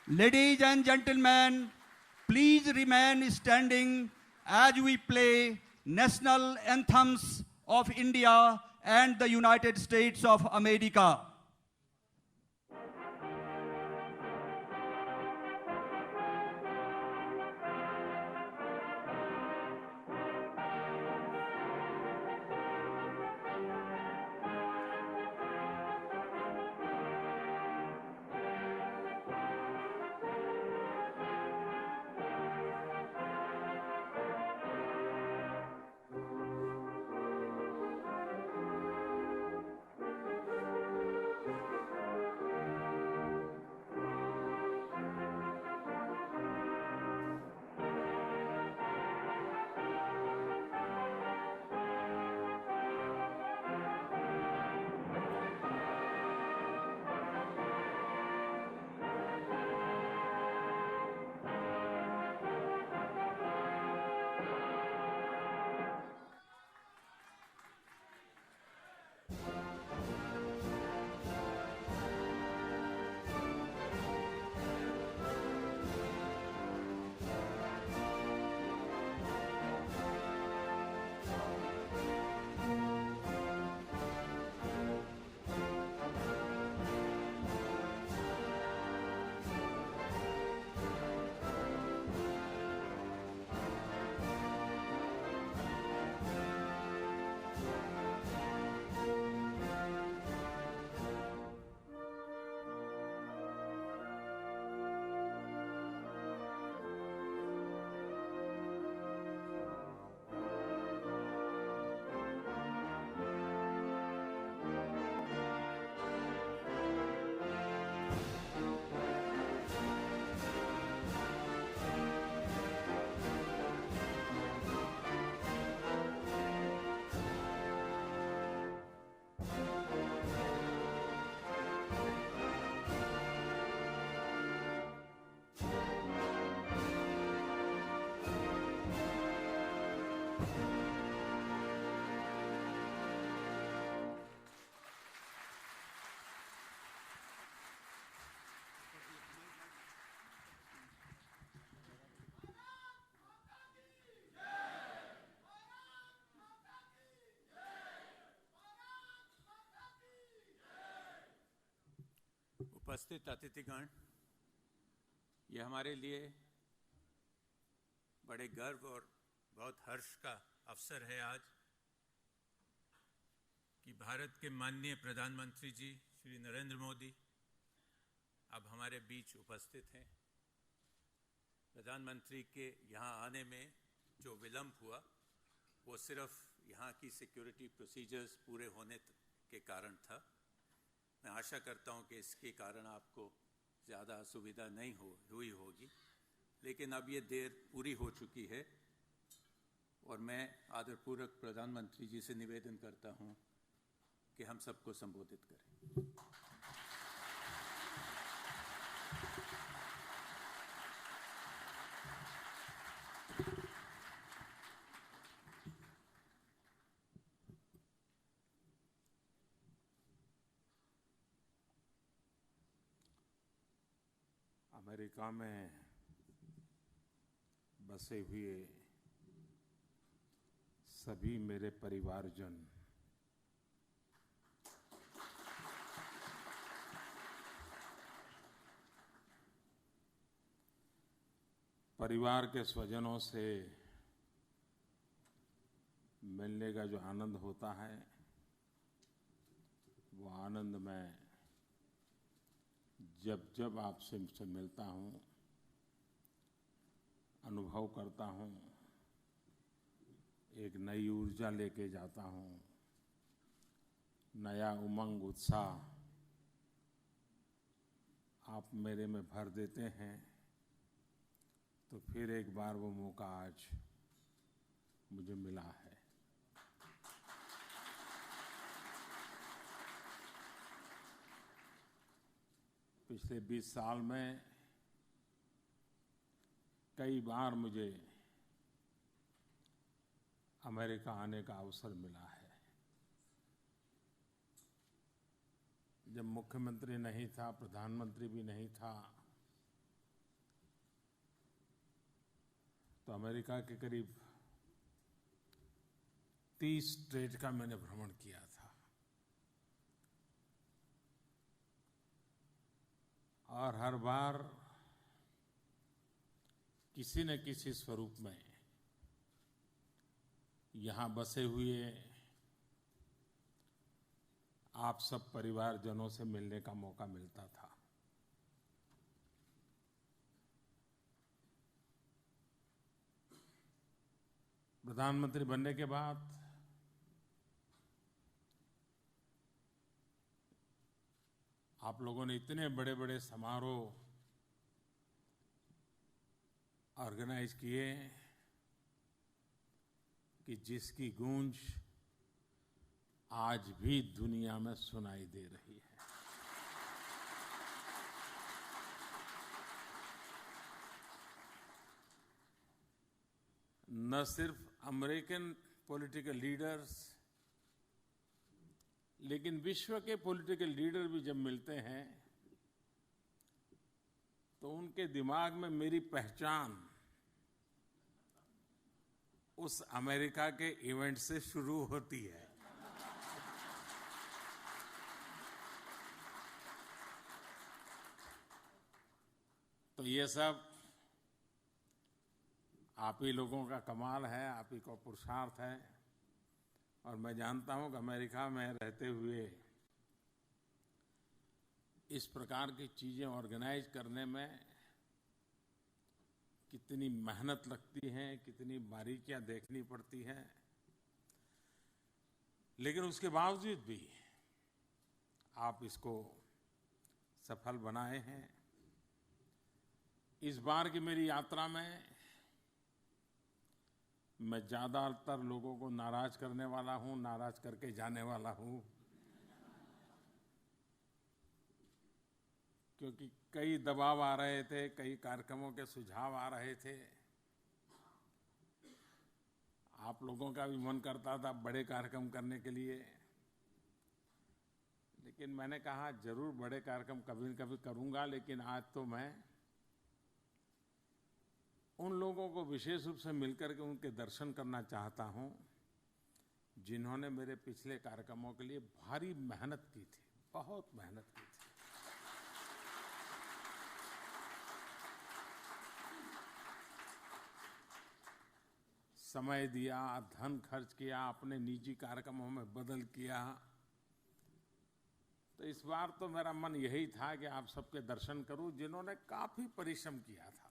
Ladies and gentlemen, please remain standing as we play national anthems of India and the United States of America. उपस्थित अतिथिगण, ये हमारे लिए बड़े गर्व और बहुत हर्ष का अवसर है आज कि भारत के माननीय प्रधानमंत्री जी श्री नरेंद्र मोदी अब हमारे बीच उपस्थित हैं। प्रधानमंत्री के यहाँ आने में जो विलंब हुआ वो सिर्फ यहाँ की सिक्योरिटी प्रोसीजर्स पूरे होने के कारण था। मैं आशा करता हूँ कि इसके कारण आपको ज़्यादा असुविधा नहीं हुई होगी, लेकिन अब ये देर पूरी हो चुकी है और मैं आदरपूर्वक प्रधानमंत्री जी से निवेदन करता हूँ कि हम सबको संबोधित करें। अमेरिका में बसे हुए सभी मेरे परिवारजन, परिवार के स्वजनों से मिलने का जो आनंद होता है वो आनंद मैं जब जब आपसे मिलता हूँ अनुभव करता हूँ, एक नई ऊर्जा लेके जाता हूँ, नया उमंग उत्साह आप मेरे में भर देते हैं। तो फिर एक बार वो मौका आज मुझे मिला है। पिछले 20 साल में कई बार मुझे अमेरिका आने का अवसर मिला है। जब मुख्यमंत्री नहीं था, प्रधानमंत्री भी नहीं था, तो अमेरिका के करीब 30 स्टेट का मैंने भ्रमण किया था और हर बार किसी न किसी स्वरूप में यहाँ बसे हुए आप सब परिवारजनों से मिलने का मौका मिलता था। प्रधानमंत्री बनने के बाद आप लोगों ने इतने बड़े-बड़े समारोह ऑर्गेनाइज किए कि जिसकी गूंज आज भी दुनिया में सुनाई दे रही है। न सिर्फ अमेरिकन पॉलिटिकल लीडर्स, लेकिन विश्व के पॉलिटिकल लीडर भी जब मिलते हैं तो उनके दिमाग में मेरी पहचान उस अमेरिका के इवेंट से शुरू होती है। तो ये सब आप ही लोगों का कमाल है, आप ही का पुरुषार्थ है। और मैं जानता हूं कि अमेरिका में रहते हुए इस प्रकार की चीजें ऑर्गेनाइज करने में कितनी मेहनत लगती है, कितनी बारीकियां देखनी पड़ती हैं। लेकिन उसके बावजूद भी आप इसको सफल बनाए हैं। इस बार की मेरी यात्रा में मैं ज्यादातर लोगों को नाराज करने वाला हूं, नाराज करके जाने वाला हूं, क्योंकि कई दबाव आ रहे थे, कई कार्यक्रमों के सुझाव आ रहे थे। आप लोगों का भी मन करता था बड़े कार्यक्रम करने के लिए, लेकिन मैंने कहा जरूर बड़े कार्यक्रम कभी न कभी करूंगा, लेकिन आज तो मैं उन लोगों को विशेष रूप से मिलकर के उनके दर्शन करना चाहता हूं जिन्होंने मेरे पिछले कार्यक्रमों के लिए भारी मेहनत की थी, बहुत मेहनत की थी। समय दिया, धन खर्च किया, अपने निजी कार्यक्रमों में बदल किया। तो इस बार तो मेरा मन यही था कि आप सबके दर्शन करूं जिन्होंने काफी परिश्रम किया था।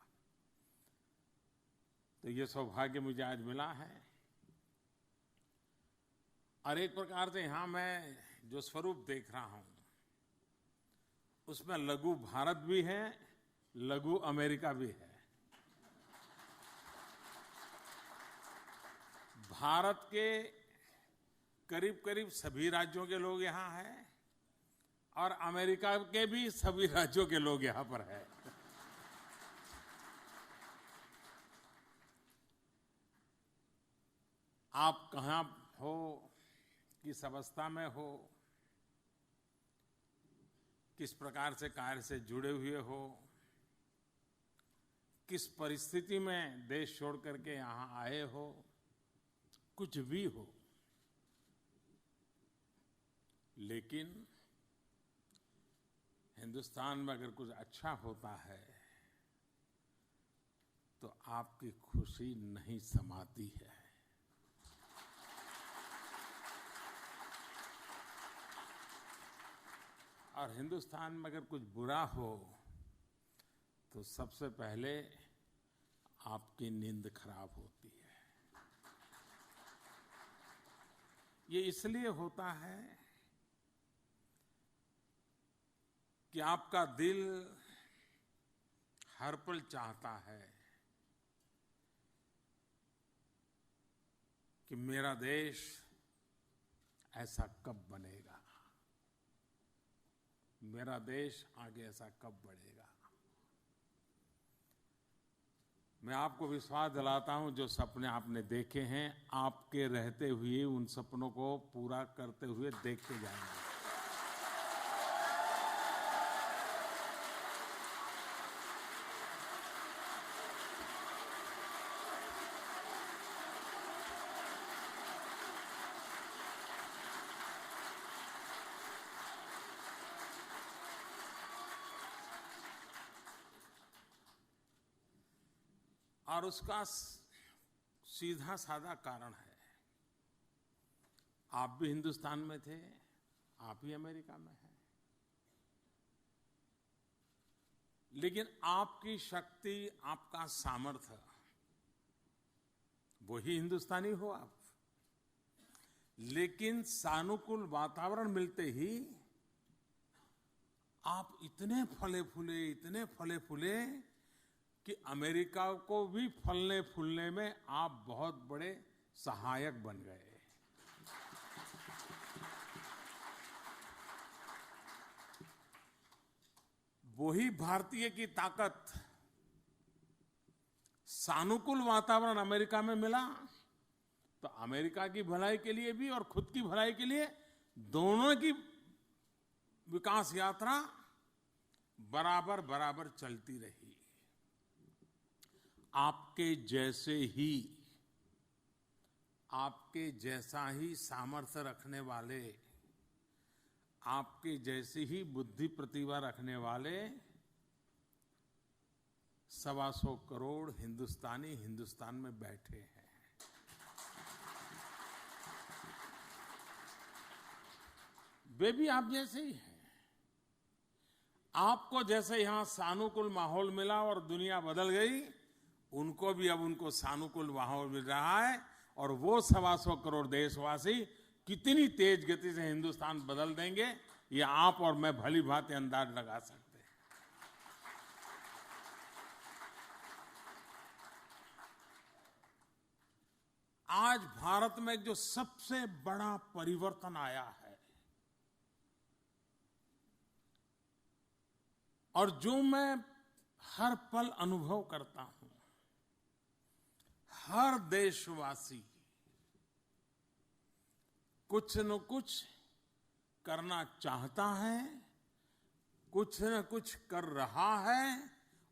तो ये सौभाग्य मुझे आज मिला है। और एक प्रकार से यहां मैं जो स्वरूप देख रहा हूं उसमें लघु भारत भी है, लघु अमेरिका भी है। भारत के करीब करीब सभी राज्यों के लोग यहां हैं और अमेरिका के भी सभी राज्यों के लोग यहां पर हैं। आप कहां हो, किस अवस्था में हो, किस प्रकार से कार्य से जुड़े हुए हो, किस परिस्थिति में देश छोड़ करके यहां आए हो, कुछ भी हो, लेकिन हिंदुस्तान में अगर कुछ अच्छा होता है तो आपकी खुशी नहीं समाती है। और हिंदुस्तान में अगर कुछ बुरा हो तो सबसे पहले आपकी नींद खराब होती है। ये इसलिए होता है कि आपका दिल हर पल चाहता है कि मेरा देश ऐसा कब बनेगा, मेरा देश आगे ऐसा कब बढ़ेगा। मैं आपको विश्वास दिलाता हूं, जो सपने आपने देखे हैं आपके रहते हुए उन सपनों को पूरा करते हुए देखते जाएंगे। और उसका सीधा साधा कारण है, आप भी हिंदुस्तान में थे, आप ही अमेरिका में हैं, लेकिन आपकी शक्ति, आपका सामर्थ्य, वही हिंदुस्तानी हो आप। लेकिन सानुकूल वातावरण मिलते ही आप इतने फले फूले कि अमेरिका को भी फलने फूलने में आप बहुत बड़े सहायक बन गए। वही भारतीय की ताकत, सानुकूल वातावरण अमेरिका में मिला तो अमेरिका की भलाई के लिए भी और खुद की भलाई के लिए दोनों की विकास यात्रा बराबर बराबर चलती रही। आपके जैसा ही सामर्थ्य रखने वाले, आपके जैसी ही बुद्धि प्रतिभा रखने वाले 125 करोड़ हिंदुस्तानी हिंदुस्तान में बैठे हैं। वे भी आप जैसे ही हैं। आपको जैसे यहां सानुकूल माहौल मिला और दुनिया बदल गई, उनको भी अब उनको सानुकूल माहौल मिल रहा है और वो 125 करोड़ देशवासी कितनी तेज गति से हिंदुस्तान बदल देंगे, ये आप और मैं भली भांति अंदाज लगा सकते हैं। आज भारत में जो सबसे बड़ा परिवर्तन आया है और जो मैं हर पल अनुभव करता हूं, हर देशवासी कुछ न कुछ करना चाहता है, कुछ न कुछ कर रहा है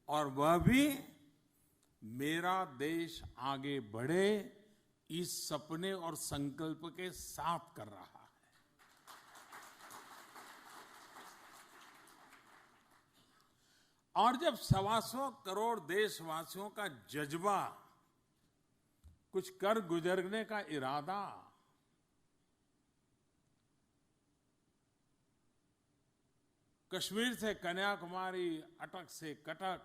और वह भी मेरा देश आगे बढ़े इस सपने और संकल्प के साथ कर रहा है। और जब 125 करोड़ देशवासियों का जज्बा, कुछ कर गुजरने का इरादा, कश्मीर से कन्याकुमारी, अटक से कटक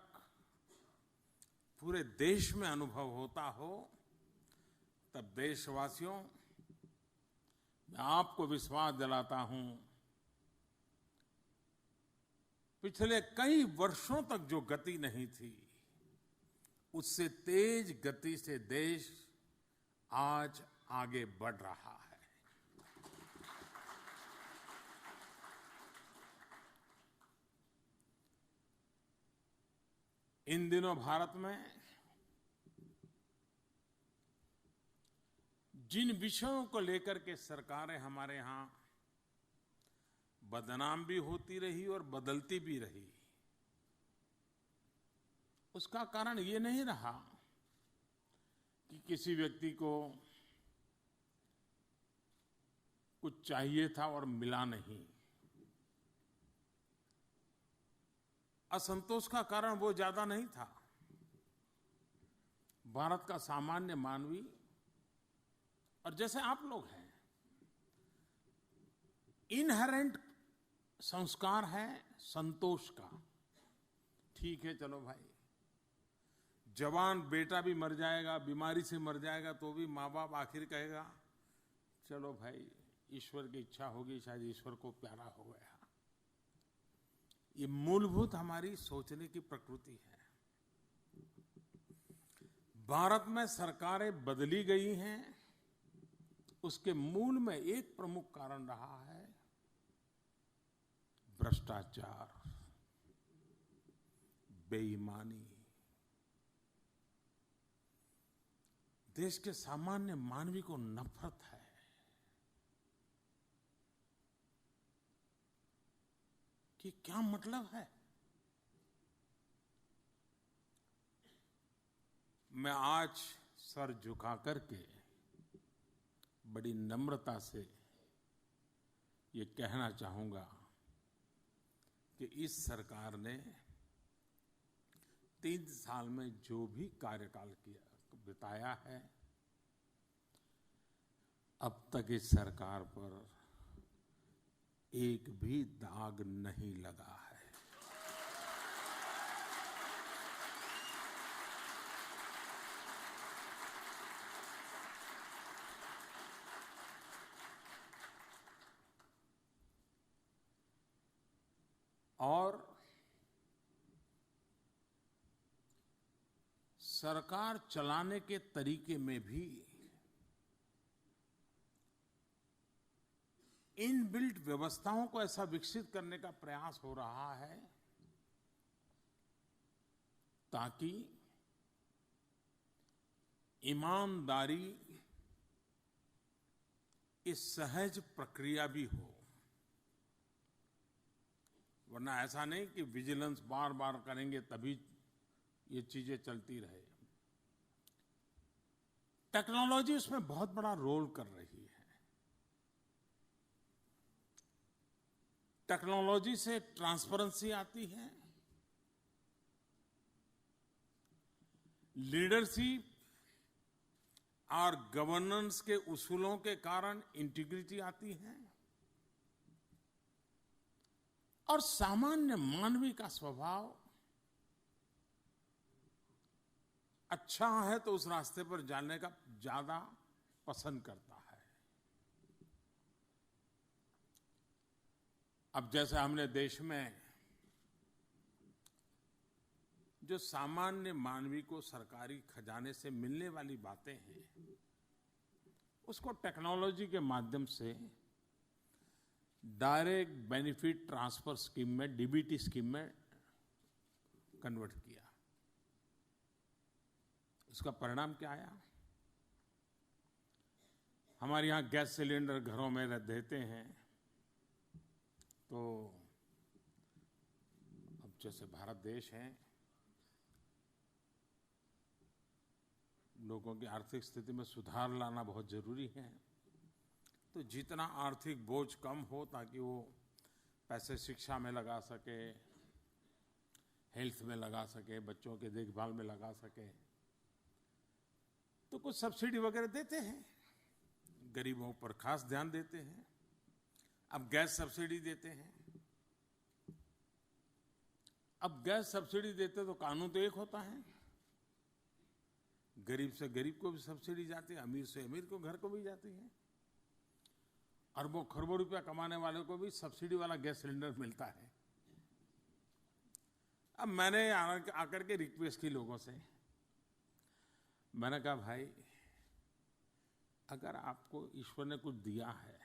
पूरे देश में अनुभव होता हो, तब देशवासियों, मैं आपको विश्वास दिलाता हूं, पिछले कई वर्षों तक जो गति नहीं थी, उससे तेज गति से देश आज आगे बढ़ रहा है। इन दिनों भारत में जिन विषयों को लेकर के सरकारें हमारे यहां बदनाम भी होती रही और बदलती भी रही, उसका कारण ये नहीं रहा कि किसी व्यक्ति को कुछ चाहिए था और मिला नहीं। असंतोष का कारण वो ज्यादा नहीं था। भारत का सामान्य मानवी और जैसे आप लोग हैं, इनहेरेंट संस्कार है संतोष का। ठीक है, चलो भाई, जवान बेटा भी मर जाएगा, बीमारी से मर जाएगा, तो भी माँ बाप आखिर कहेगा चलो भाई, ईश्वर की इच्छा होगी, शायद ईश्वर को प्यारा हो गया। ये मूलभूत हमारी सोचने की प्रकृति है। भारत में सरकारें बदली गई हैं, उसके मूल में एक प्रमुख कारण रहा है भ्रष्टाचार, बेईमानी। देश के सामान्य मानवी को नफरत है। कि क्या मतलब है? मैं आज सर झुका करके बड़ी नम्रता से ये कहना चाहूंगा कि इस सरकार ने 3 साल में जो भी कार्यकाल किया बिताया है, अब तक इस सरकार पर एक भी दाग नहीं लगा है। और सरकार चलाने के तरीके में भी इनबिल्ट व्यवस्थाओं को ऐसा विकसित करने का प्रयास हो रहा है ताकि ईमानदारी इस सहज प्रक्रिया भी हो। वरना ऐसा नहीं कि विजिलेंस बार बार करेंगे तभी ये चीजें चलती रहे। टेक्नोलॉजी उसमें बहुत बड़ा रोल कर रही है। टेक्नोलॉजी से ट्रांसपेरेंसी आती है, लीडरशिप और गवर्नेंस के उसूलों के कारण इंटीग्रिटी आती है, और सामान्य मानवी का स्वभाव अच्छा है तो उस रास्ते पर जाने का ज्यादा पसंद करता है। अब जैसे हमने देश में जो सामान्य मानवी को सरकारी खजाने से मिलने वाली बातें हैं, उसको टेक्नोलॉजी के माध्यम से डायरेक्ट बेनिफिट ट्रांसफर स्कीम में, डीबीटी स्कीम में कन्वर्ट किया। उसका परिणाम क्या आया? हमारे यहां गैस सिलेंडर घरों में देते हैं, तो अब जैसे भारत देश है, लोगों की आर्थिक स्थिति में सुधार लाना बहुत जरूरी है। तो जितना आर्थिक बोझ कम हो ताकि वो पैसे शिक्षा में लगा सके, हेल्थ में लगा सके, बच्चों के देखभाल में लगा सके, तो कुछ सब्सिडी वगैरह देते हैं, गरीबों पर खास ध्यान देते हैं। अब गैस सब्सिडी देते हैं। अब गैस सब्सिडी देते तो कानून तो एक होता है, गरीब से गरीब को भी सब्सिडी जाती है, अमीर से अमीर को घर को भी जाती है, अरबों खरबों रुपया कमाने वाले को भी सब्सिडी वाला गैस सिलेंडर मिलता है। अब मैंने आकर के रिक्वेस्ट की लोगों से, मैंने कहा भाई अगर आपको ईश्वर ने कुछ दिया है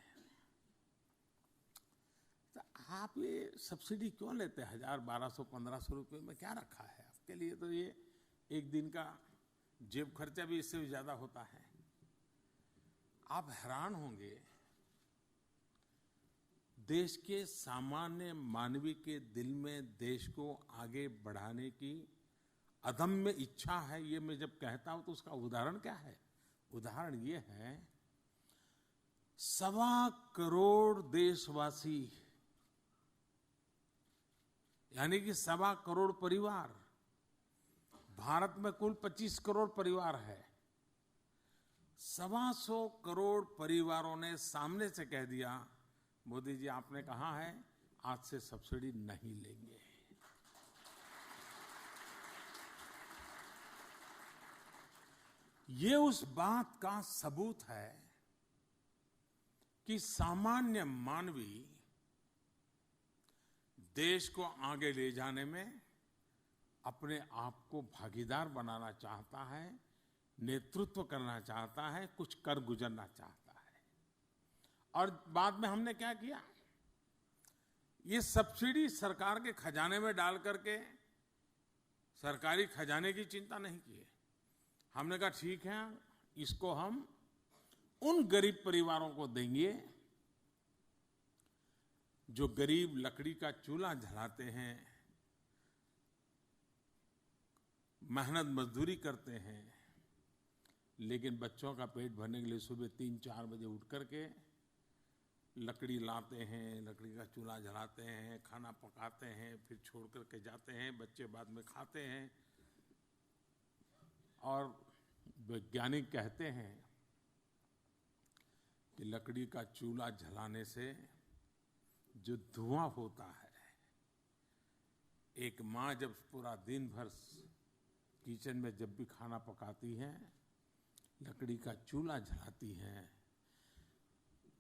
तो आप ये सब्सिडी क्यों लेते हैं? 1000, 1200, 1500 रुपये में क्या रखा है आपके लिए? तो ये एक दिन का जेब खर्चा भी इससे ज्यादा होता है। आप हैरान होंगे, देश के सामान्य मानवी के दिल में देश को आगे बढ़ाने की अदम्य इच्छा है। ये मैं जब कहता हूं तो उसका उदाहरण क्या है? उदाहरण ये है, 1.25 करोड़ देशवासी, यानी कि 1.25 करोड़ परिवार, भारत में कुल 25 करोड़ परिवार है, 125 करोड़ परिवारों ने सामने से कह दिया, मोदी जी आपने कहा है आज से सब्सिडी नहीं लेंगे। ये उस बात का सबूत है कि सामान्य मानवी देश को आगे ले जाने में अपने आप को भागीदार बनाना चाहता है, नेतृत्व करना चाहता है, कुछ कर गुजरना चाहता है। और बाद में हमने क्या किया? ये सब्सिडी सरकार के खजाने में डाल करके सरकारी खजाने की चिंता नहीं की है। हमने कहा ठीक है, इसको हम उन गरीब परिवारों को देंगे जो गरीब लकड़ी का चूल्हा जलाते हैं, मेहनत मजदूरी करते हैं, लेकिन बच्चों का पेट भरने के लिए सुबह 3-4 बजे उठ करके लकड़ी लाते हैं, लकड़ी का चूल्हा जलाते हैं, खाना पकाते हैं, फिर छोड़ करके जाते हैं, बच्चे बाद में खाते हैं, और वैज्ञानिक कहते हैं कि लकड़ी का चूल्हा जलाने से जो धुआं होता है, एक माँ जब पूरा दिन भर किचन में जब भी खाना पकाती है, लकड़ी का चूल्हा जलाती है,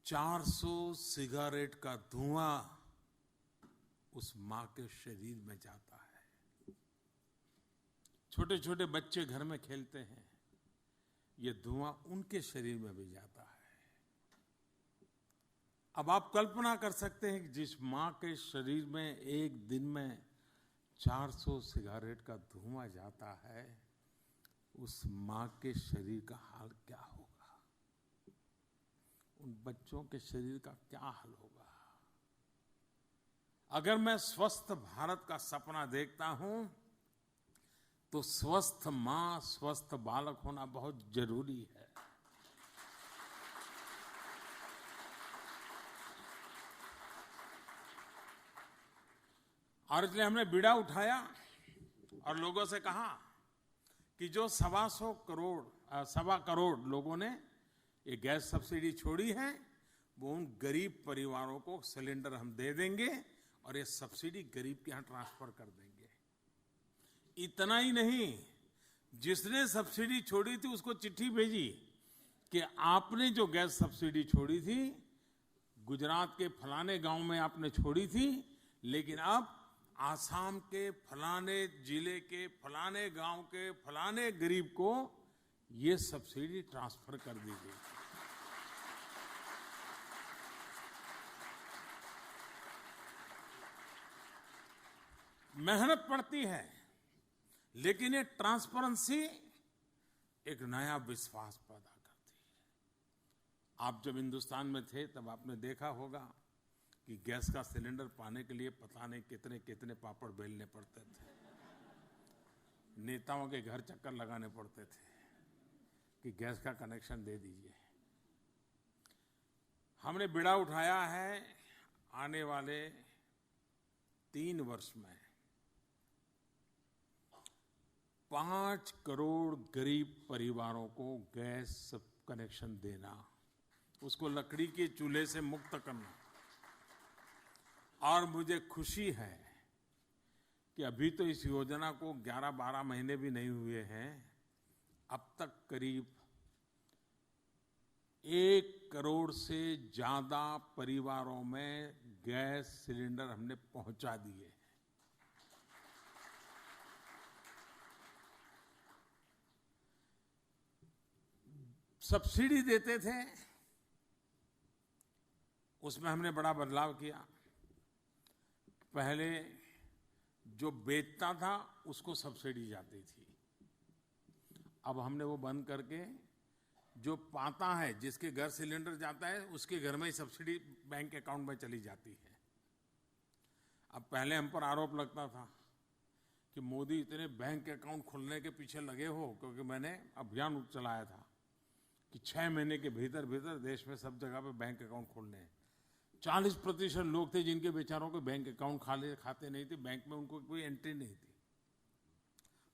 400 सिगारेट का धुआं उस माँ के शरीर में जाता है। छोटे छोटे बच्चे घर में खेलते हैं, ये धुआं उनके शरीर में भी जाता है। अब आप कल्पना कर सकते हैं कि जिस माँ के शरीर में एक दिन में 400 सिगारेट का धुआं जाता है, उस माँ के शरीर का हाल क्या होगा, उन बच्चों के शरीर का क्या हाल होगा। अगर मैं स्वस्थ भारत का सपना देखता हूं, तो स्वस्थ माँ, स्वस्थ बालक होना बहुत जरूरी है। और इसलिए हमने बीड़ा उठाया और लोगों से कहा कि जो 1.25 करोड़ लोगों ने ये गैस सब्सिडी छोड़ी है, वो उन गरीब परिवारों को सिलेंडर हम दे देंगे और ये सब्सिडी गरीब के यहाँ ट्रांसफर कर देंगे। इतना ही नहीं, जिसने सब्सिडी छोड़ी थी उसको चिट्ठी भेजी कि आपने जो गैस सब्सिडी छोड़ी थी, गुजरात के फलाने गांव में आपने छोड़ी थी, लेकिन अब आसाम के फलाने जिले के फलाने गांव के फलाने गरीब को ये सब्सिडी ट्रांसफर कर दी गई। मेहनत पड़ती है, लेकिन ये ट्रांसपेरेंसी एक नया विश्वास पैदा करती है। आप जब हिंदुस्तान में थे तब आपने देखा होगा कि गैस का सिलेंडर पाने के लिए पता नहीं कितने कितने पापड़ बेलने पड़ते थे, नेताओं के घर चक्कर लगाने पड़ते थे कि गैस का कनेक्शन दे दीजिए। हमने बीड़ा उठाया है, आने वाले 3 वर्ष में 5 करोड़ गरीब परिवारों को गैस कनेक्शन देना, उसको लकड़ी के चूल्हे से मुक्त करना। और मुझे खुशी है कि अभी तो इस योजना को 11-12 महीने भी नहीं हुए हैं, अब तक करीब 1 करोड़ से ज्यादा परिवारों में गैस सिलेंडर हमने पहुंचा दिए। सब्सिडी देते थे, उसमें हमने बड़ा बदलाव किया। पहले जो बेचता था उसको सब्सिडी जाती थी, अब हमने वो बंद करके जो पाता है, जिसके घर सिलेंडर जाता है, उसके घर में ही सब्सिडी बैंक अकाउंट में चली जाती है। अब पहले हम पर आरोप लगता था कि मोदी इतने बैंक अकाउंट खोलने के पीछे लगे हो, क्योंकि मैंने अभियान चलाया था कि 6 महीने के भीतर भीतर देश में सब जगह पे बैंक अकाउंट खोलने हैं। 40% लोग थे जिनके बेचारों के बैंक अकाउंट खाते नहीं थे, बैंक में उनको कोई एंट्री नहीं थी।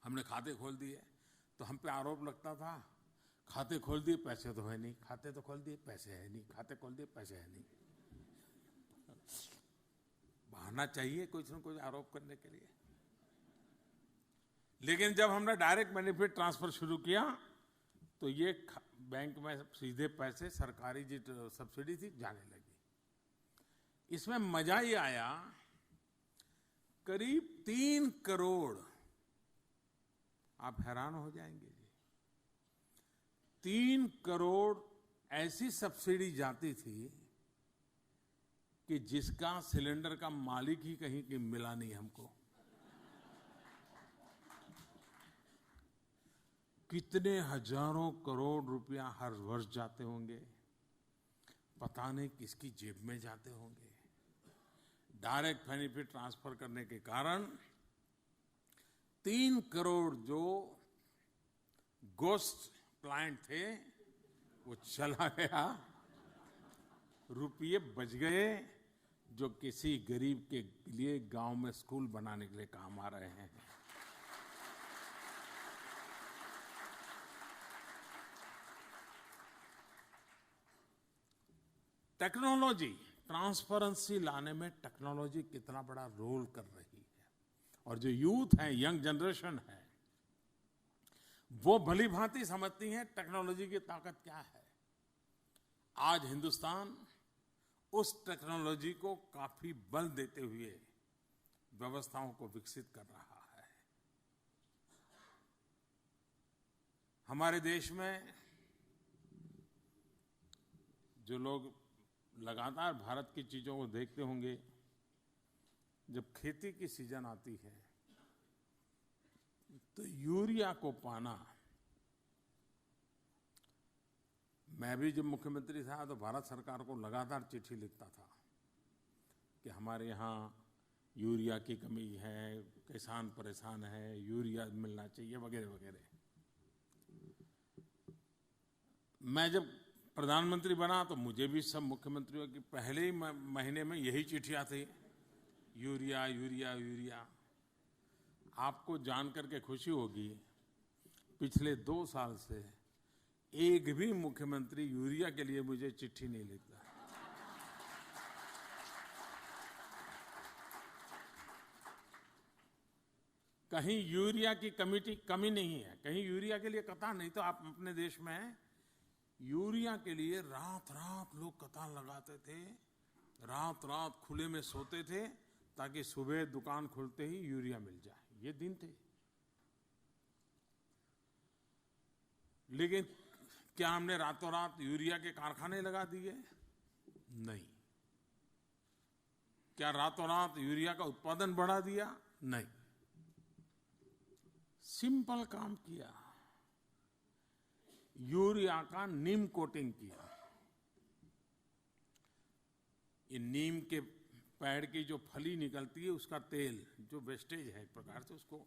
हमने खाते खोल दिए तो हम पे आरोप लगता था, खाते खोल दिए पैसे तो है नहीं, खाते तो खोल दिए पैसे है नहीं, खाते खोल दिए पैसे है नहीं। बहाना चाहिए कुछ न कुछ आरोप करने के लिए। लेकिन जब हमने डायरेक्ट बेनिफिट ट्रांसफर शुरू किया तो ये बैंक में सीधे पैसे, सरकारी जो सब्सिडी थी, जाने लगी। इसमें मजा ये आया, करीब 3 करोड़, आप हैरान हो जाएंगे जी, 3 करोड़ ऐसी सब्सिडी जाती थी कि जिसका सिलेंडर का मालिक ही कहीं की मिला नहीं हमको। कितने हजारों करोड़ रुपया हर वर्ष जाते होंगे, पता नहीं किसकी जेब में जाते होंगे। डायरेक्ट बेनिफिट ट्रांसफर करने के कारण 3 करोड़ जो गोस्ट क्लाइंट थे वो चला गया, रुपये बच गए जो किसी गरीब के लिए गांव में स्कूल बनाने के लिए काम आ रहे हैं। टेक्नोलॉजी, ट्रांसपेरेंसी लाने में टेक्नोलॉजी कितना बड़ा रोल कर रही है। और जो यूथ है, यंग जनरेशन है, वो भली भांति समझती है टेक्नोलॉजी की ताकत क्या है। आज हिंदुस्तान उस टेक्नोलॉजी को काफी बल देते हुए व्यवस्थाओं को विकसित कर रहा है। हमारे देश में जो लोग लगातार भारत की चीजों को देखते होंगे, जब खेती की सीजन आती है तो यूरिया को पाना, मैं भी जब मुख्यमंत्री था तो भारत सरकार को लगातार चिट्ठी लिखता था कि हमारे यहाँ यूरिया की कमी है, किसान परेशान है, यूरिया मिलना चाहिए वगैरह वगैरह। मैं जब प्रधानमंत्री बना तो मुझे भी सब मुख्यमंत्रियों की पहले ही महीने में यही चिट्ठियां थी, यूरिया यूरिया यूरिया। आपको जानकर के खुशी होगी, पिछले 2 साल से एक भी मुख्यमंत्री यूरिया के लिए मुझे चिट्ठी नहीं लिखता। कहीं यूरिया की कमी नहीं है, कहीं यूरिया के लिए कतार नहीं। तो आप अपने देश में यूरिया के लिए रात रात लोग कतार लगाते थे, रात रात खुले में सोते थे ताकि सुबह दुकान खुलते ही यूरिया मिल जाए। ये दिन थे। लेकिन क्या हमने रातों रात यूरिया के कारखाने लगा दिए? नहीं। क्या रातों रात यूरिया का उत्पादन बढ़ा दिया? नहीं। सिंपल काम किया, यूरिया का नीम कोटिंग किया। ये नीम के पेड़ की जो फली निकलती है उसका तेल, जो वेस्टेज है एक प्रकार से, उसको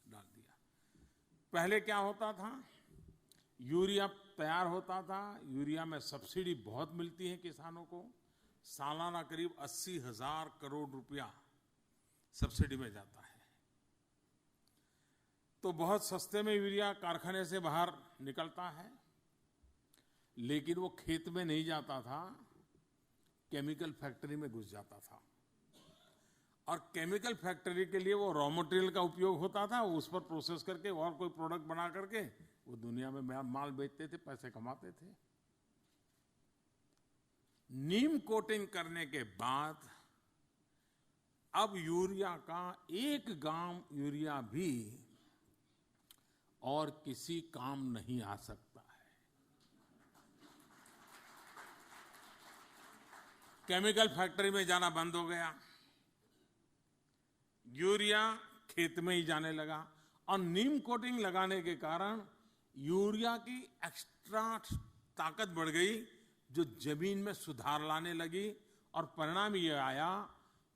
डाल दिया। पहले क्या होता था, यूरिया तैयार होता था, यूरिया में सब्सिडी बहुत मिलती है किसानों को, सालाना करीब 80,000 करोड़ रुपया सब्सिडी में जाता है। तो बहुत सस्ते में यूरिया कारखाने से बाहर निकलता है, लेकिन वो खेत में नहीं जाता था, केमिकल फैक्ट्री में घुस जाता था। और केमिकल फैक्ट्री के लिए वो रॉ मटेरियल का उपयोग होता था, उस पर प्रोसेस करके और कोई प्रोडक्ट बना करके वो दुनिया में माल बेचते थे, पैसे कमाते थे। नीम कोटिंग करने के बाद अब यूरिया का 1 ग्राम यूरिया भी और किसी काम नहीं आ सकता है। केमिकल फैक्ट्री में जाना बंद हो गया, यूरिया खेत में ही जाने लगा। और नीम कोटिंग लगाने के कारण यूरिया की एक्स्ट्रा ताकत बढ़ गई, जो जमीन में सुधार लाने लगी। और परिणाम ये आया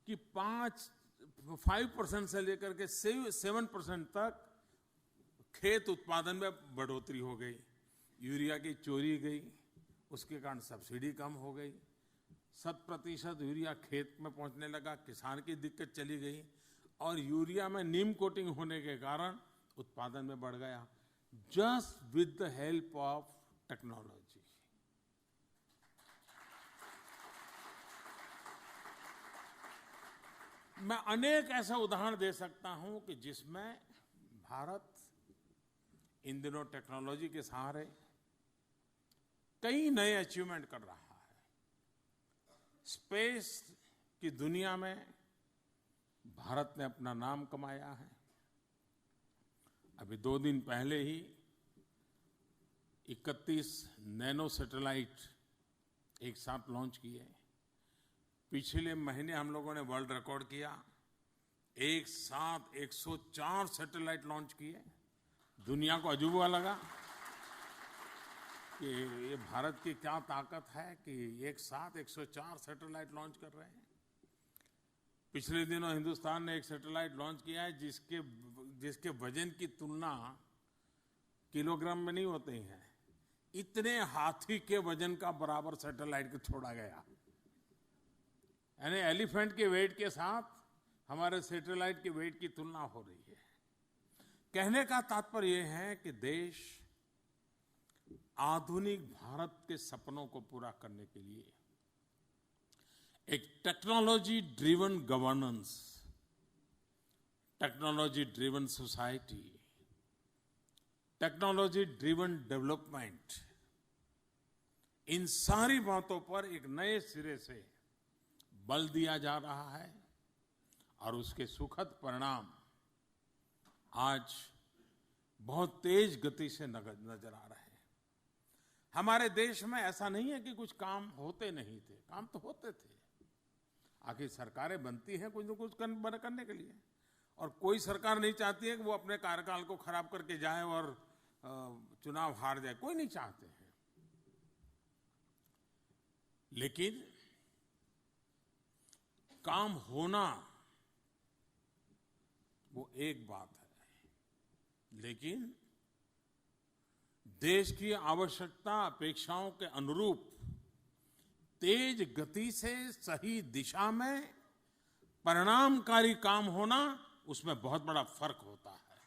कि 5% से लेकर के 7% तक खेत उत्पादन में बढ़ोतरी हो गई। यूरिया की चोरी गई, उसके कारण सब्सिडी कम हो गई, 100% यूरिया खेत में पहुंचने लगा, किसान की दिक्कत चली गई। और यूरिया में नीम कोटिंग होने के कारण उत्पादन में बढ़ गया, just with the help of technology. मैं अनेक ऐसे उदाहरण दे सकता हूं कि जिसमें भारत इन दिनों टेक्नोलॉजी के सहारे कई नए अचीवमेंट कर रहा है। स्पेस की दुनिया में भारत ने अपना नाम कमाया है। अभी 2 दिन पहले ही 31 नैनो सैटेलाइट एक साथ लॉन्च किए। पिछले महीने हम लोगों ने वर्ल्ड रिकॉर्ड किया, एक साथ 104 सैटेलाइट लॉन्च किए। दुनिया को अजूबा लगा कि ये भारत की क्या ताकत है कि एक साथ 104 सैटेलाइट लॉन्च कर रहे हैं। पिछले दिनों हिंदुस्तान ने एक सैटेलाइट लॉन्च किया है जिसके वजन की तुलना किलोग्राम में नहीं होते हैं, इतने हाथी के वजन का बराबर सैटेलाइट को छोड़ा गया। यानी एलिफेंट के वेट के साथ हमारे सैटेलाइट के वेट की तुलना हो रही है। कहने का तात्पर्य यह है कि देश आधुनिक भारत के सपनों को पूरा करने के लिए एक technology driven governance, technology driven society, technology driven development, इन सारी बातों पर एक नए सिरे से बल दिया जा रहा है और उसके सुखद परिणाम आज बहुत तेज गति से नजर आ रहे हैं। हमारे देश में ऐसा नहीं है कि कुछ काम होते नहीं थे, काम तो होते थे। आखिर सरकारें बनती हैं कुछ न कुछ करने के लिए, और कोई सरकार नहीं चाहती है कि वो अपने कार्यकाल को खराब करके जाए और चुनाव हार जाए, कोई नहीं चाहते हैं। लेकिन काम होना वो एक बात है, लेकिन देश की आवश्यकता अपेक्षाओं के अनुरूप तेज गति से सही दिशा में परिणामकारी काम होना, उसमें बहुत बड़ा फर्क होता है।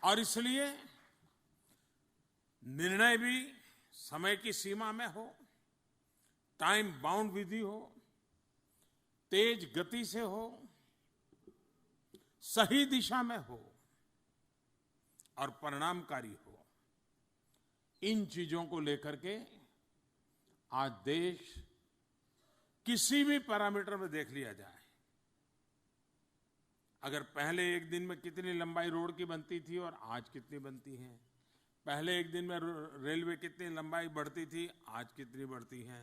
और इसलिए निर्णय भी समय की सीमा में हो, टाइम बाउंड विधि हो, तेज गति से हो, सही दिशा में हो और परिणामकारी हो। इन चीजों को लेकर के आज देश किसी भी पैरामीटर में देख लिया जाए, अगर पहले एक दिन में कितनी लंबाई रोड की बनती थी और आज कितनी बनती है, पहले एक दिन में रेलवे कितनी लंबाई बढ़ती थी, आज कितनी बढ़ती है,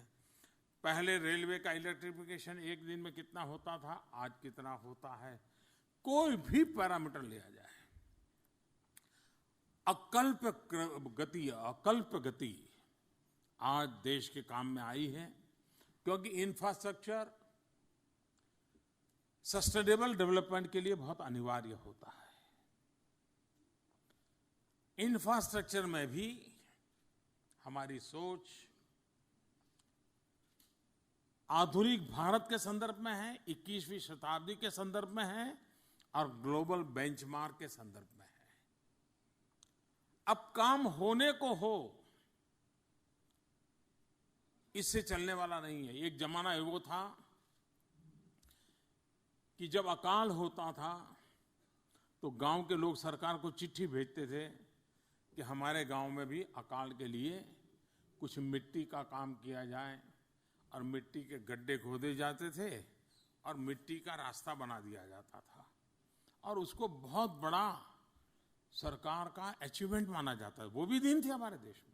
पहले रेलवे का इलेक्ट्रिफिकेशन एक दिन में कितना होता था, आज कितना होता है, कोई भी पैरामीटर लिया जाए, अकल्प गति आज देश के काम में आई है। क्योंकि इंफ्रास्ट्रक्चर सस्टेनेबल डेवलपमेंट के लिए बहुत अनिवार्य होता है। इंफ्रास्ट्रक्चर में भी हमारी सोच आधुनिक भारत के संदर्भ में है, 21वीं शताब्दी के संदर्भ में है और ग्लोबल बेंचमार्क के संदर्भ में है। अब काम होने को हो, इससे चलने वाला नहीं है। एक जमाना वो था कि जब अकाल होता था तो गांव के लोग सरकार को चिट्ठी भेजते थे कि हमारे गांव में भी अकाल के लिए कुछ मिट्टी का काम किया जाए, और मिट्टी के गड्ढे खोदे जाते थे और मिट्टी का रास्ता बना दिया जाता था, और उसको बहुत बड़ा सरकार का अचीवमेंट माना जाता है। वो भी दिन थे हमारे देश में।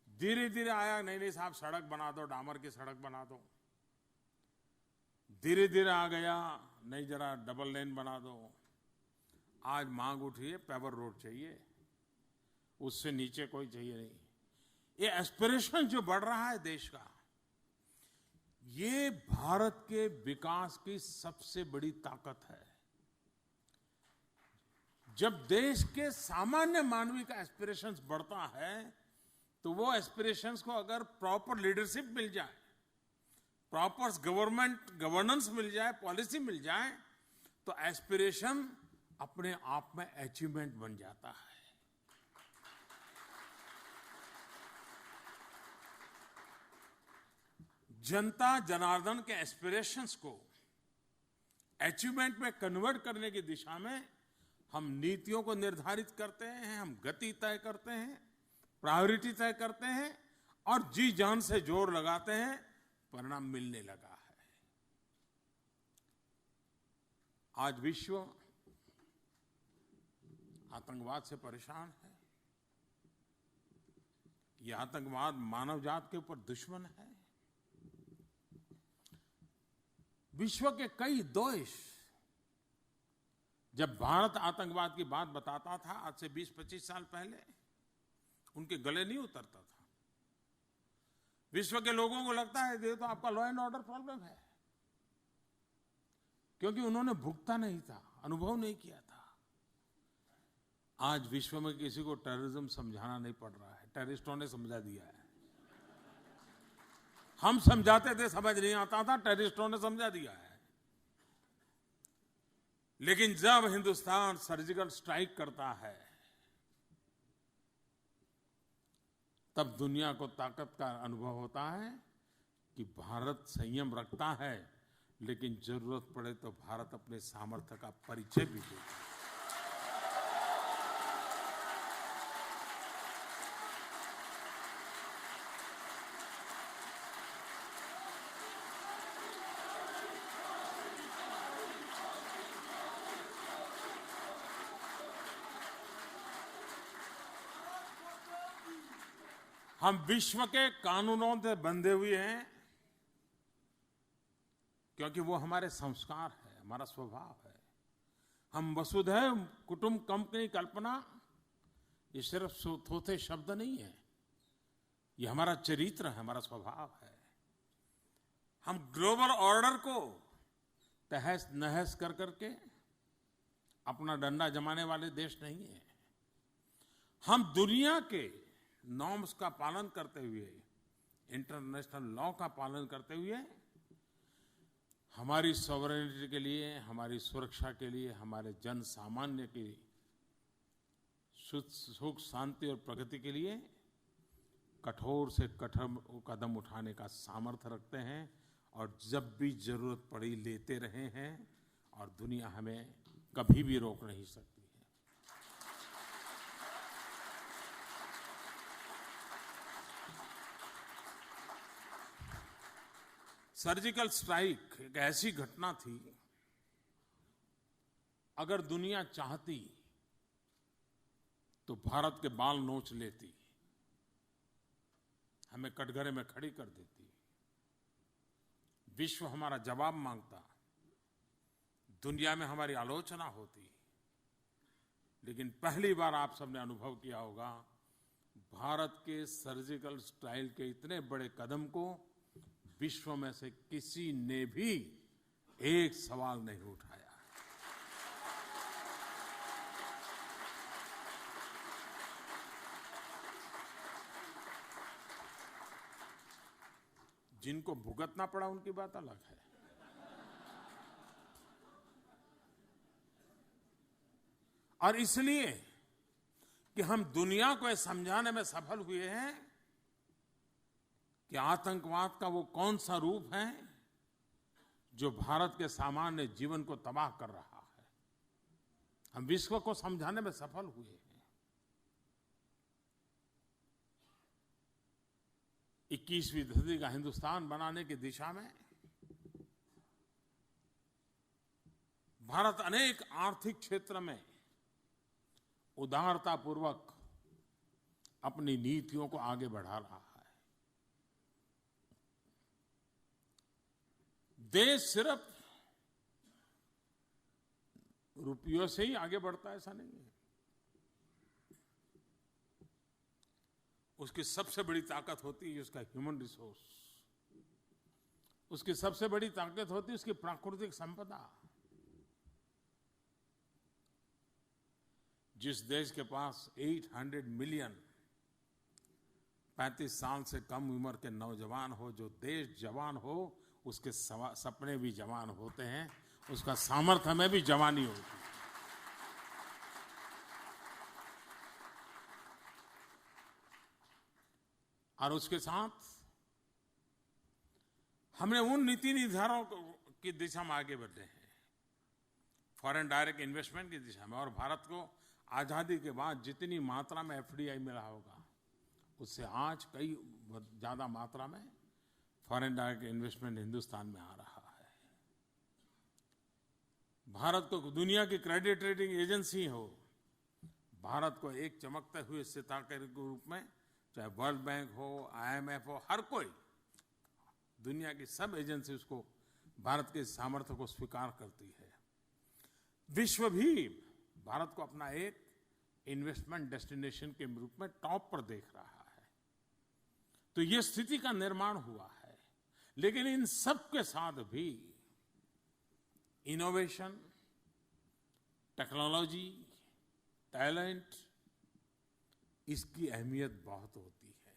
धीरे धीरे आया, नहीं साहब सड़क बना दो, डामर की सड़क बना दो। धीरे धीरे आ गया, नहीं जरा डबल लेन बना दो। आज मांग उठी है पेवर रोड चाहिए, उससे नीचे कोई चाहिए नहीं। ये एस्पिरेशन जो बढ़ रहा है देश का, ये भारत के विकास की सबसे बड़ी ताकत है। जब देश के सामान्य मानवी का एस्पिरेशंस बढ़ता है, तो वो एस्पिरेशंस को अगर प्रॉपर लीडरशिप मिल जाए, प्रॉपर गवर्नेंस मिल जाए, पॉलिसी मिल जाए, तो एस्पिरेशन अपने आप में अचीवमेंट बन जाता है। जनता जनार्दन के एस्पिरेशंस को अचीवमेंट में कन्वर्ट करने की दिशा में हम नीतियों को निर्धारित करते हैं, हम गति तय करते हैं, प्रायोरिटी तय करते हैं और जी जान से जोर लगाते हैं, परिणाम मिलने लगा है। आज विश्व आतंकवाद से परेशान है। ये आतंकवाद मानव जात के ऊपर दुश्मन है। विश्व के कई देश जब भारत आतंकवाद की बात बताता था आज से 20-25 साल पहले, उनके गले नहीं उतरता था। विश्व के लोगों को लगता है ये तो आपका लॉ एंड ऑर्डर प्रॉब्लम है, क्योंकि उन्होंने भुगता नहीं था, अनुभव नहीं किया था। आज विश्व में किसी को टेररिज्म समझाना नहीं पड़ रहा है, टेररिस्टों ने समझा दिया है। हम समझाते थे, समझ नहीं आता था, टेररिस्टों ने समझा दिया है। लेकिन जब हिंदुस्तान सर्जिकल स्ट्राइक करता है, तब दुनिया को ताकत का अनुभव होता है कि भारत संयम रखता है, लेकिन जरूरत पड़े तो भारत अपने सामर्थ्य का परिचय भी देता है। हम विश्व के कानूनों से बंधे हुए हैं क्योंकि वो हमारे संस्कार है, हमारा स्वभाव है। हम वसुधैव कुटुंबकम की कल्पना ये सिर्फ थोथे शब्द नहीं है, ये हमारा चरित्र है, हमारा स्वभाव है। हम ग्लोबल ऑर्डर को तहस नहस कर करके अपना डंडा जमाने वाले देश नहीं है। हम दुनिया के नॉर्म्स का पालन करते हुए, इंटरनेशनल लॉ का पालन करते हुए हमारी सॉवरेनिटी के लिए, हमारी सुरक्षा के लिए, हमारे जन सामान्य की सुख शांति और प्रगति के लिए कठोर से कठोर कदम उठाने का सामर्थ्य रखते हैं और जब भी जरूरत पड़ी लेते रहे हैं और दुनिया हमें कभी भी रोक नहीं सकती। सर्जिकल स्ट्राइक एक ऐसी घटना थी, अगर दुनिया चाहती तो भारत के बाल नोच लेती, हमें कटघरे में खड़ी कर देती। विश्व हमारा जवाब मांगता, दुनिया में हमारी आलोचना होती। लेकिन पहली बार आप सबने अनुभव किया होगा, भारत के सर्जिकल स्ट्राइक के इतने बड़े कदम को विश्व में से किसी ने भी एक सवाल नहीं उठाया। जिनको भुगतना पड़ा उनकी बात अलग है। और इसलिए कि हम दुनिया को समझाने में सफल हुए हैं कि आतंकवाद का वो कौन सा रूप है जो भारत के सामान्य जीवन को तबाह कर रहा है, हम विश्व को समझाने में सफल हुए हैं। 21वीं सदी का हिंदुस्तान बनाने की दिशा में भारत अनेक आर्थिक क्षेत्र में उदारतापूर्वक अपनी नीतियों को आगे बढ़ा रहा है। देश सिर्फ रुपयों से ही आगे बढ़ता है ऐसा नहीं है। उसकी सबसे बड़ी ताकत होती है उसका ह्यूमन रिसोर्स, उसकी सबसे बड़ी ताकत होती है उसकी प्राकृतिक संपदा। जिस देश के पास 800 मिलियन 35 साल से कम उम्र के नौजवान हो, जो देश जवान हो उसके सपने भी जवान होते हैं, उसका सामर्थ्य में भी जवानी होती है। और उसके साथ हमने उन नीति निर्धारणों की दिशा में आगे बढ़े हैं, फॉरेन डायरेक्ट इन्वेस्टमेंट की दिशा में। और भारत को आजादी के बाद जितनी मात्रा में एफडीआई मिला होगा, उससे आज कई ज्यादा मात्रा में फॉरेन डायरेक्ट इन्वेस्टमेंट हिंदुस्तान में आ रहा है। भारत को दुनिया की क्रेडिट रेटिंग एजेंसी हो, भारत को एक चमकते हुए सितारे के रूप में, चाहे वर्ल्ड बैंक हो, IMF हो, हर कोई दुनिया की सब एजेंसी उसको भारत के सामर्थ्य को स्वीकार करती है। विश्व भी भारत को अपना एक इन्वेस्टमेंट डेस्टिनेशन के रूप में टॉप पर देख रहा है। तो ये स्थिति का निर्माण हुआ है। लेकिन इन सब के साथ भी इनोवेशन, टेक्नोलॉजी, टैलेंट, इसकी अहमियत बहुत होती है।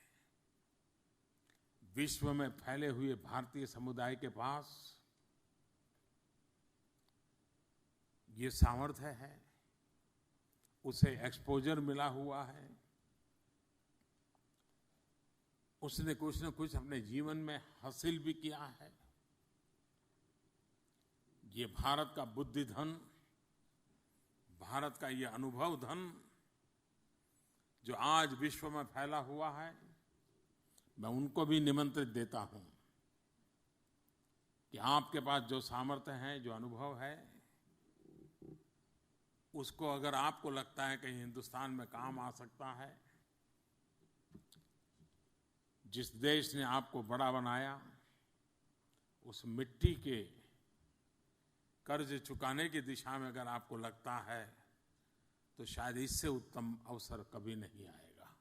विश्व में फैले हुए भारतीय समुदाय के पास ये सामर्थ्य है, उसे एक्सपोजर मिला हुआ है। उसने कुछ न कुछ अपने जीवन में हासिल भी किया है। ये भारत का बुद्धि धन, भारत का ये अनुभव धन जो आज विश्व में फैला हुआ है, मैं उनको भी निमंत्रित देता हूं कि आपके पास जो सामर्थ्य है, जो अनुभव है, उसको अगर आपको लगता है कहीं हिंदुस्तान में काम आ सकता है, जिस देश ने आपको बड़ा बनाया, उस मिट्टी के कर्ज चुकाने की दिशा में अगर आपको लगता है, तो शायद इससे उत्तम अवसर कभी नहीं आएगा।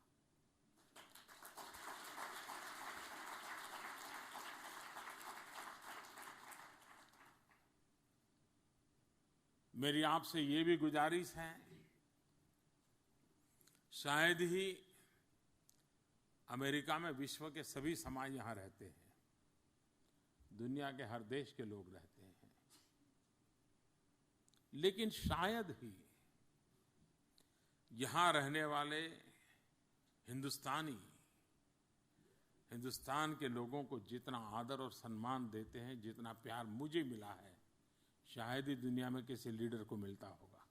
मेरी आपसे ये भी गुजारिश है, शायद ही अमेरिका में विश्व के सभी समाज यहां रहते हैं, दुनिया के हर देश के लोग रहते हैं, लेकिन शायद ही यहां रहने वाले हिंदुस्तान के लोगों को जितना आदर और सम्मान देते हैं, जितना प्यार मुझे मिला है, शायद ही दुनिया में किसी लीडर को मिलता होगा।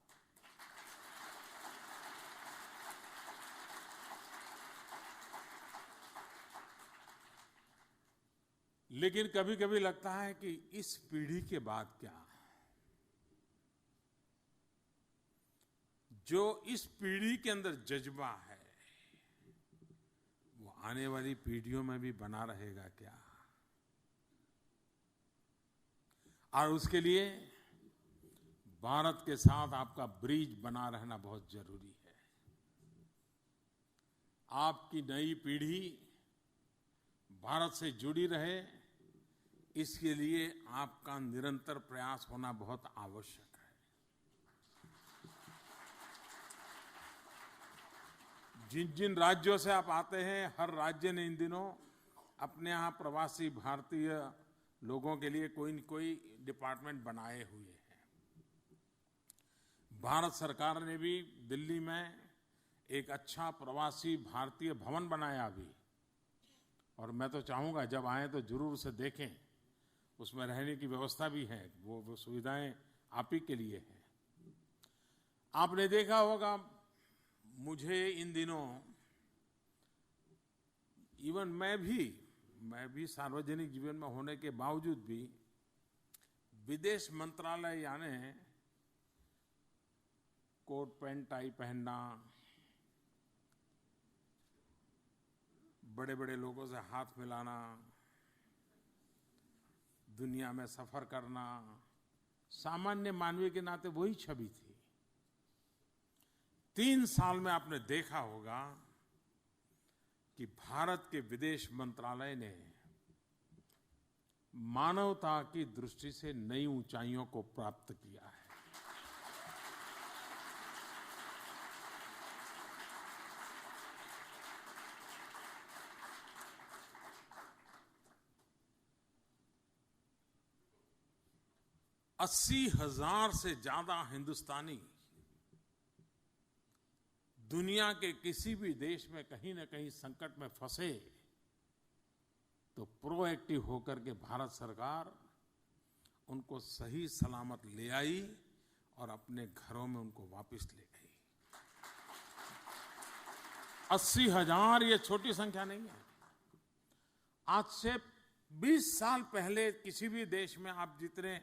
लेकिन कभी-कभी लगता है कि इस पीढ़ी के बाद क्या, जो इस पीढ़ी के अंदर जज्बा है, वो आने वाली पीढ़ियों में भी बना रहेगा क्या? और उसके लिए भारत के साथ आपका ब्रिज बना रहना बहुत जरूरी है। आपकी नई पीढ़ी भारत से जुड़ी रहे, इसके लिए आपका निरंतर प्रयास होना बहुत आवश्यक है। जिन जिन राज्यों से आप आते हैं, हर राज्य ने इन दिनों अपने यहाँ प्रवासी भारतीय लोगों के लिए कोई न कोई डिपार्टमेंट बनाए हुए हैं। भारत सरकार ने भी दिल्ली में एक अच्छा प्रवासी भारतीय भवन बनाया अभी, और मैं तो चाहूंगा जब आए तो जरूर उसे देखें। उसमें रहने की व्यवस्था भी है, वो सुविधाएं आप ही के लिए हैं। आपने देखा होगा, मुझे इन दिनों इवन मैं भी सार्वजनिक जीवन में होने के बावजूद भी विदेश मंत्रालय यानी कोट पैंट टाई पहनना, बड़े बड़े लोगों से हाथ मिलाना, दुनिया में सफर करना, सामान्य मानवीय के नाते वही छवि थी। 3 साल में आपने देखा होगा कि भारत के विदेश मंत्रालय ने मानवता की दृष्टि से नई ऊंचाइयों को प्राप्त किया है। अस्सी हजार से ज्यादा हिंदुस्तानी दुनिया के किसी भी देश में कहीं न कहीं संकट में फंसे तो प्रोएक्टिव होकर के भारत सरकार उनको सही सलामत ले आई और अपने घरों में उनको वापस ले गई। 80,000 ये छोटी संख्या नहीं है। आज से 20 साल पहले किसी भी देश में आप जितने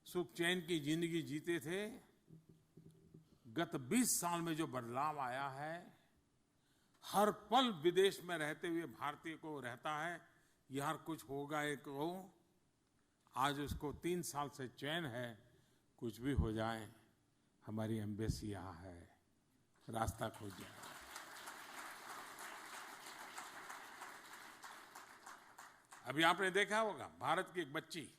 सुख चैन की जिंदगी जीते थे, गत 20 साल में जो बदलाव आया है, हर पल विदेश में रहते हुए भारतीय को रहता है यार कुछ होगा एक हो। आज उसको 3 साल से चैन है, कुछ भी हो जाए हमारी एम्बेसी यहाँ है, रास्ता खोज जाए। अभी आपने देखा होगा, भारत की एक बच्ची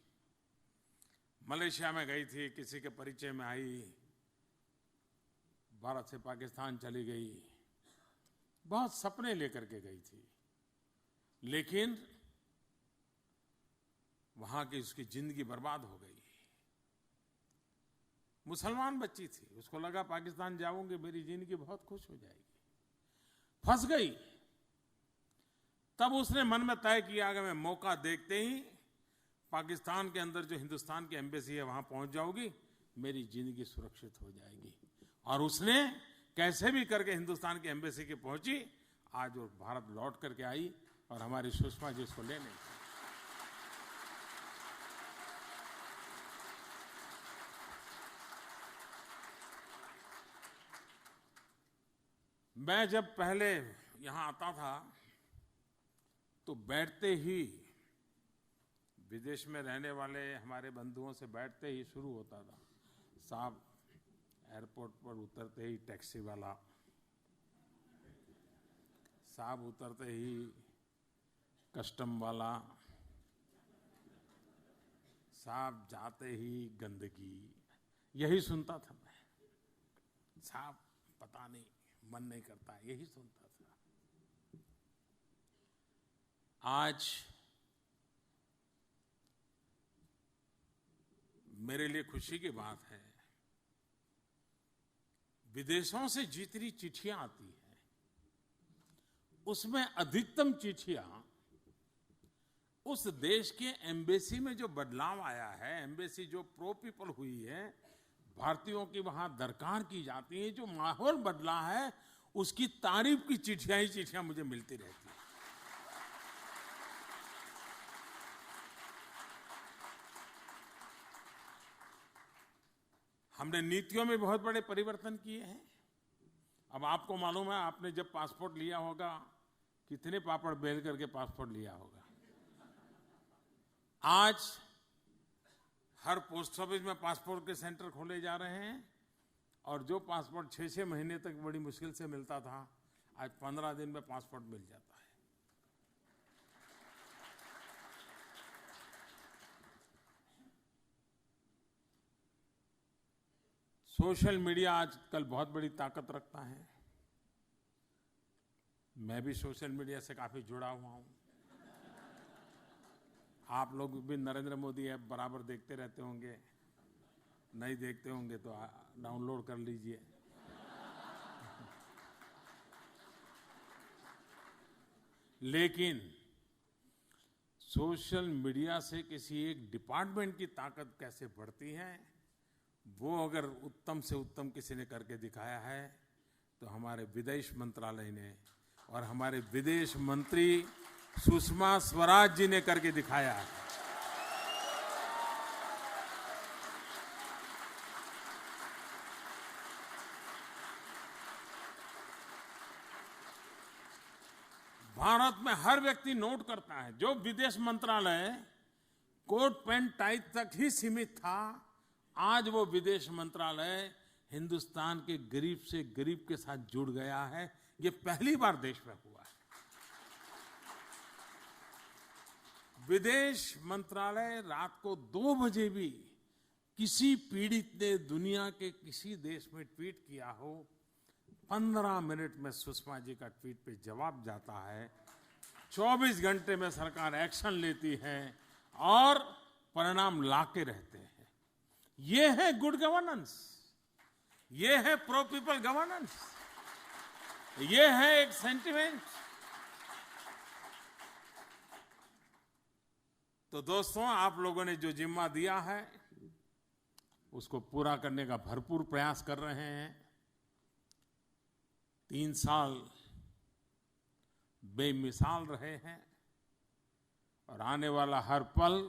मलेशिया में गई थी, किसी के परिचय में आई, भारत से पाकिस्तान चली गई, बहुत सपने लेकर के गई थी, लेकिन वहां की उसकी जिंदगी बर्बाद हो गई। मुसलमान बच्ची थी, उसको लगा पाकिस्तान जाऊंगी मेरी जिंदगी बहुत खुश हो जाएगी, फंस गई। तब उसने मन में तय किया कि मैं मौका देखते ही पाकिस्तान के अंदर जो हिंदुस्तान की एम्बेसी है वहां पहुंच जाऊंगी, मेरी जिंदगी सुरक्षित हो जाएगी। और उसने कैसे भी करके हिंदुस्तान की एम्बेसी के पहुंची, आज वो भारत लौट करके आई और हमारी सुषमा जी उसको लेने गई। मैं जब पहले यहां आता था तो बैठते ही विदेश में रहने वाले हमारे बंधुओं से बैठते ही शुरू होता था, साहब एयरपोर्ट पर उतरते ही टैक्सी वाला, साहब उतरते ही कस्टम वाला, साहब जाते ही गंदगी, यही सुनता था मैं। साहब पता नहीं, मन नहीं करता, यही सुनता था। आज मेरे लिए खुशी की बात है, विदेशों से जितनी चिट्ठियां आती हैं उसमें अधिकतम चिट्ठियां उस देश के एम्बेसी में जो बदलाव आया है, एम्बेसी जो प्रो पीपल हुई है, भारतीयों की वहां दरकार की जाती है, जो माहौल बदला है, उसकी तारीफ की चिट्ठियां ही चिट्ठियां मुझे मिलती रहती हैं। हमने नीतियों में बहुत बड़े परिवर्तन किए हैं। अब आपको मालूम है, आपने जब पासपोर्ट लिया होगा, कितने पापड़ बेल करके पासपोर्ट लिया होगा। आज हर पोस्ट ऑफिस में पासपोर्ट के सेंटर खोले जा रहे हैं और जो पासपोर्ट 6-6 महीने तक बड़ी मुश्किल से मिलता था, आज 15 दिन में पासपोर्ट मिल जाता है। सोशल मीडिया आजकल बहुत बड़ी ताकत रखता है। मैं भी सोशल मीडिया से काफी जुड़ा हुआ हूं। आप लोग भी नरेंद्र मोदी ऐप बराबर देखते रहते होंगे, नहीं देखते होंगे तो डाउनलोड कर लीजिए। लेकिन सोशल मीडिया से किसी एक डिपार्टमेंट की ताकत कैसे बढ़ती है, वो अगर उत्तम से उत्तम किसी ने करके दिखाया है तो हमारे विदेश मंत्रालय ने और हमारे विदेश मंत्री सुषमा स्वराज जी ने करके दिखाया है। भारत में हर व्यक्ति नोट करता है, जो विदेश मंत्रालय कोट पैंट टाई तक ही सीमित था, आज वो विदेश मंत्रालय हिंदुस्तान के गरीब से गरीब के साथ जुड़ गया है। ये पहली बार देश में हुआ है। विदेश मंत्रालय रात को 2 बजे भी किसी पीड़ित ने दुनिया के किसी देश में ट्वीट किया हो, 15 मिनट में सुषमा जी का ट्वीट पे जवाब जाता है। 24 घंटे में सरकार एक्शन लेती है और परिणाम लाके रहते हैं। ये है गुड गवर्नेंस, ये है प्रो पीपल गवर्नेंस, ये है एक सेंटिमेंट। तो दोस्तों, आप लोगों ने जो जिम्मा दिया है उसको पूरा करने का भरपूर प्रयास कर रहे हैं। 3 साल बेमिसाल रहे हैं और आने वाला हर पल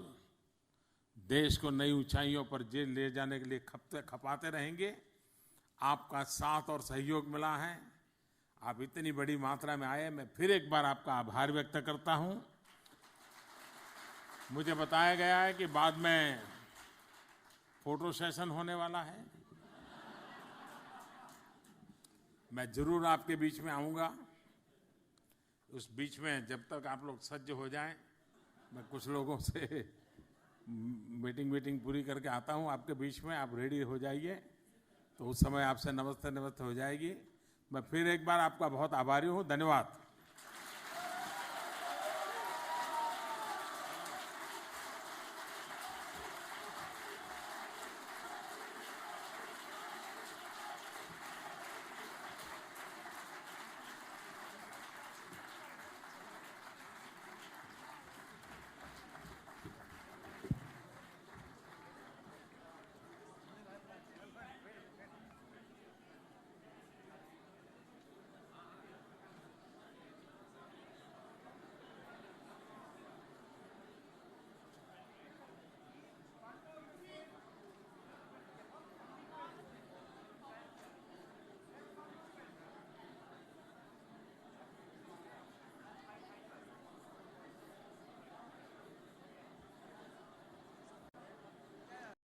देश को नई ऊंचाइयों पर ले जाने के लिए खपाते रहेंगे। आपका साथ और सहयोग मिला है, आप इतनी बड़ी मात्रा में आए, मैं फिर एक बार आपका आभार व्यक्त करता हूं। मुझे बताया गया है कि बाद में फोटो सेशन होने वाला है। मैं जरूर आपके बीच में आऊंगा। उस बीच में जब तक आप लोग सज्ज हो जाएं, मैं कुछ लोगों से मीटिंग पूरी करके आता हूं आपके बीच में। आप रेडी हो जाइए, तो उस समय आपसे नमस्ते हो जाएगी। मैं फिर एक बार आपका बहुत आभारी हूं। धन्यवाद।